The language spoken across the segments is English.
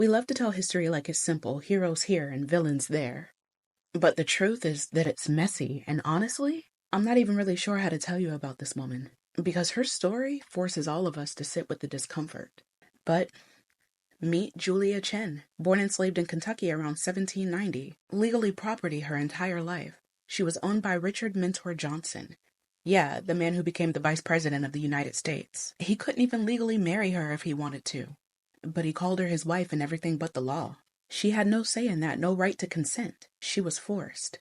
We love to tell history like it's simple, heroes here and villains there. But the truth is that it's messy, and honestly, I'm not even really sure how to tell you about this woman, because her story forces all of us to sit with the discomfort. But meet Julia Chinn, born enslaved in Kentucky around 1790, legally property her entire life. She was owned by Richard Mentor Johnson. Yeah, the man who became the Vice President of the United States. He couldn't even legally marry her if he wanted to. But he called her his wife in everything but the law. She had no say in that, no right to consent. She was forced.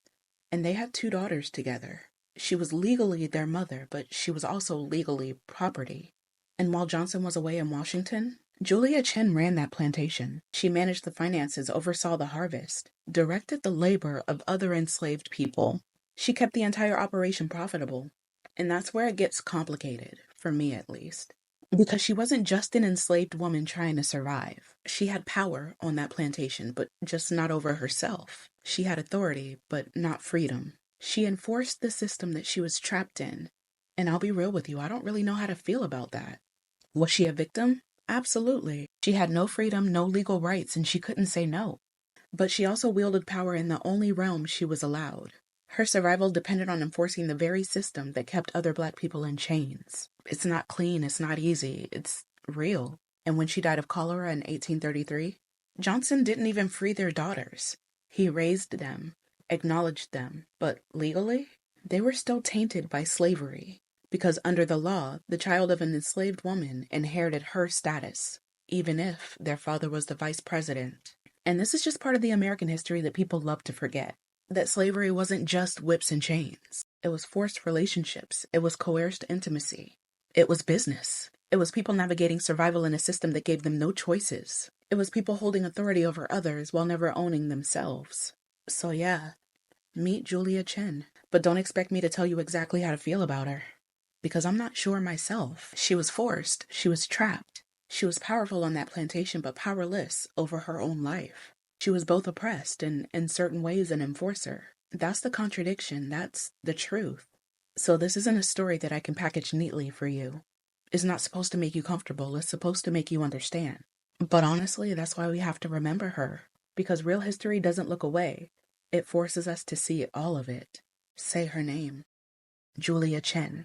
And they had 2 daughters together. She was legally their mother, but she was also legally property. And while Johnson was away in Washington, Julia Chinn ran that plantation. She managed the finances, oversaw the harvest, directed the labor of other enslaved people. She kept the entire operation profitable. And that's where it gets complicated, for me at least. Because she wasn't just an enslaved woman trying to survive. She had power on that plantation, but just not over herself. She had authority, but not freedom. She enforced the system that she was trapped in. And I'll be real with you, I don't really know how to feel about that. Was she a victim? Absolutely. She had no freedom, no legal rights, and she couldn't say no. But she also wielded power in the only realm she was allowed. Her survival depended on enforcing the very system that kept other Black people in chains. It's not clean, it's not easy, it's real. And when she died of cholera in 1833, Johnson didn't even free their daughters. He raised them, acknowledged them, but legally, they were still tainted by slavery. Because under the law, the child of an enslaved woman inherited her status, even if their father was the vice president. And this is just part of the American history that people love to forget. That slavery wasn't just whips and chains. It was forced relationships. It was coerced intimacy. It was business. It was people navigating survival in a system that gave them no choices. It was people holding authority over others while never owning themselves. So yeah, meet Julia Chinn. But don't expect me to tell you exactly how to feel about her. Because I'm not sure myself. She was forced. She was trapped. She was powerful on that plantation, but powerless over her own life. She was both oppressed and, in certain ways, an enforcer. That's the contradiction. That's the truth. So this isn't a story that I can package neatly for you. It's not supposed to make you comfortable. It's supposed to make you understand. But honestly, that's why we have to remember her. Because real history doesn't look away. It forces us to see all of it. Say her name. Julia Chinn.